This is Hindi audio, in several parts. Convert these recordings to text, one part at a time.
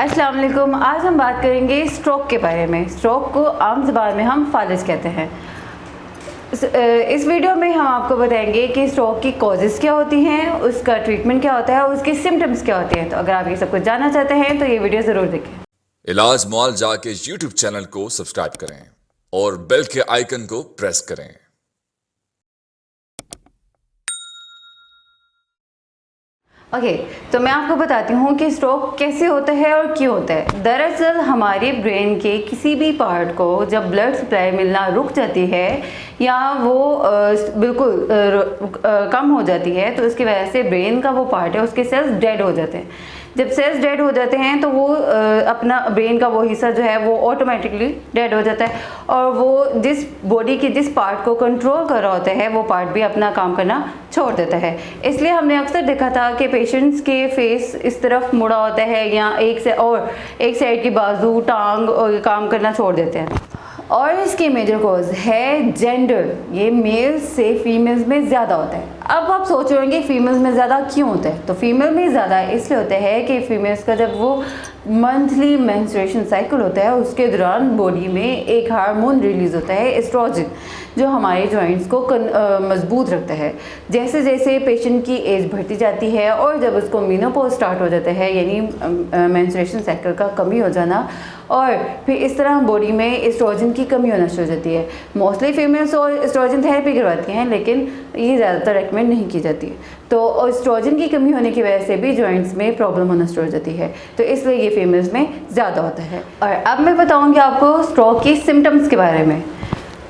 अस्सलाम वालेकुम। आज हम बात करेंगे स्ट्रोक के बारे में। स्ट्रोक को आम ज़बान में हम फालिज कहते हैं। इस वीडियो में हम आपको बताएंगे कि स्ट्रोक की कॉजेज़ क्या होती हैं, उसका ट्रीटमेंट क्या होता है और उसके सिम्टम्स क्या होते हैं। तो अगर आप ये सब कुछ जानना चाहते हैं तो ये वीडियो ज़रूर देखें। इलाज मुआलजा के यूट्यूब चैनल को सब्सक्राइब करें और बेल के आइकन को प्रेस करें। ओके, तो मैं आपको बताती हूँ कि स्ट्रोक कैसे होता है और क्यों होता है। दरअसल हमारे ब्रेन के किसी भी पार्ट को जब ब्लड सप्लाई मिलना रुक जाती है या वो बिल्कुल कम हो जाती है, तो उसकी वजह से ब्रेन का वो पार्ट है उसके सेल्स डेड हो जाते हैं। जब सेल्स डेड हो जाते हैं तो वो अपना ब्रेन का वो हिस्सा जो है वो ऑटोमेटिकली डेड हो जाता है और वो जिस बॉडी के जिस पार्ट को कंट्रोल कर रहा होता है वो पार्ट भी अपना काम करना छोड़ देता है। इसलिए हमने अक्सर देखा था कि पेशेंट्स के फेस इस तरफ मुड़ा होता है या एक साइड की बाजू टांग काम करना छोड़ देते हैं। और इसकी मेजर कॉज है जेंडर। ये मेल्स से फीमेल्स में ज़्यादा होता है। अब आप सोच रहे होंगे फीमेल्स में ज़्यादा क्यों होता है। तो फीमेल में ज़्यादा इसलिए होता है कि फीमेल्स का जब वो मंथली मेंस्ट्रुएशन साइकिल होता है उसके दौरान बॉडी में एक हार्मोन रिलीज़ होता है एस्ट्रोजन, जो हमारे जॉइंट्स को मजबूत रखता है। जैसे जैसे पेशेंट की एज बढ़ती जाती है और जब उसको मेनोपॉज स्टार्ट हो जाता है यानी मेंस्ट्रुएशन साइकिल का कमी हो जाना, और फिर इस तरह बॉडी में एस्ट्रोजन की कमी होना शुरू हो जाती है। मोस्टली फीमेल्स और एस्ट्रोजन थेरेपी करवाती हैं लेकिन ये ज़्यादातर रेकमेंड नहीं की जाती है। तो एस्ट्रोजन की कमी होने की वजह से भी जॉइंट्स में प्रॉब्लम होना शुरू हो जाती है, तो इसलिए ये फीमेल्स में ज़्यादा होता है। और अब मैं बताऊँगी आपको स्ट्रोक की सिम्टम्स के बारे में।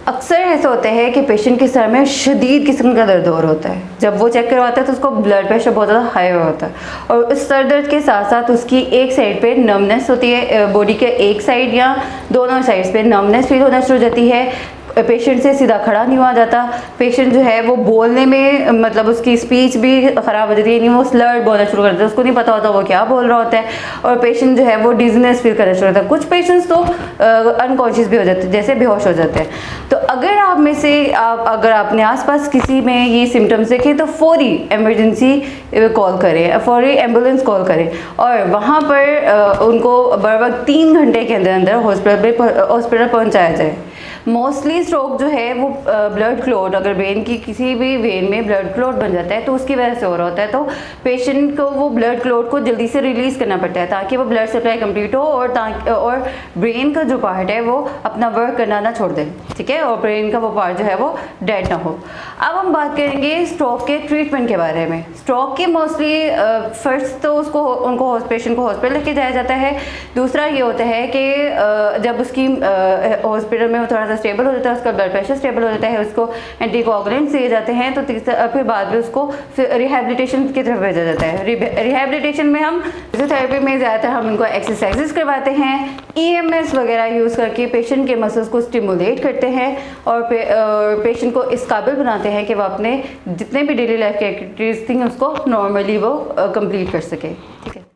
अक्सर ऐसा होता है कि पेशेंट के सर में शदीद किस्म का दर्द हो रहा होता है। जब वो चेक करवाता है तो उसको ब्लड प्रेशर बहुत ज़्यादा हाई होता है और उस सर दर्द के साथ साथ उसकी एक साइड पे नमनेस होती है, बॉडी के एक साइड या दोनों साइड्स पे नमनेस फील होना शुरू हो जाती है। पेशेंट से सीधा खड़ा नहीं हुआ जाता। पेशेंट जो है वो बोलने में मतलब उसकी स्पीच भी ख़राब हो जाती है, नहीं वो स्लर्ड बोलना शुरू कर देता है, उसको नहीं पता होता वो क्या बोल रहा होता है। और पेशेंट जो है वो डिजीनेस फील करना शुरू होता है। कुछ पेशेंट्स तो अनकॉन्शियस भी हो जाते हैं, जैसे बेहोश हो जाते हैं। तो अगर आप में से अगर आपने आसपास किसी में ये सिम्टम्स देखें तो फौरी एमरजेंसी कॉल करें, फौरी एम्बुलेंस कॉल करें और वहाँ पर उनको बर वक्त 3 घंटे के अंदर अंदर हॉस्पिटल पहुँचाया जाए। मोस्टली स्ट्रोक जो है वो ब्लड क्लॉट, अगर ब्रेन की किसी भी वेन में ब्लड क्लॉट बन जाता है तो उसकी वजह से हो रहा होता है। तो पेशेंट को वो ब्लड क्लॉट को जल्दी से रिलीज़ करना पड़ता है ताकि वो ब्लड सप्लाई कंप्लीट हो और ब्रेन का जो पार्ट है वो अपना वर्क करना ना छोड़ दे, ठीक है, और ब्रेन का वो पार्ट जो है वो डेड ना हो। अब हम बात करेंगे स्ट्रोक के ट्रीटमेंट के बारे में। स्ट्रोक के मोस्टली फर्स्ट तो उनको पेशेंट को हॉस्पिटल लेके जाया जाता है। दूसरा ये होता है कि जब उसकी हॉस्पिटल में थोड़ा सा स्टेबल हो जाता है, उसका ब्लड प्रेशर स्टेबल हो जाता है, उसको एंटीकोगुलेंट्स दिए जाते हैं, तो फिर बाद में उसको रिहैबिलिटेशन की तरफ भेजा जाता है। रिहैबिलिटेशन में हम फिजियोथेरेपी में ज़्यादातर हम इनको एक्सरसाइजेस करवाते हैं, EMS वगैरह यूज़ करके पेशेंट के मसल्स को स्टिमुलेट करते हैं और पेशेंट को इस काबिल बनाते हैं कि वो अपने जितने भी डेली लाइफ की एक्टिविटीज़ थी उसको नॉर्मली वो कंप्लीट कर सके, ठीक है।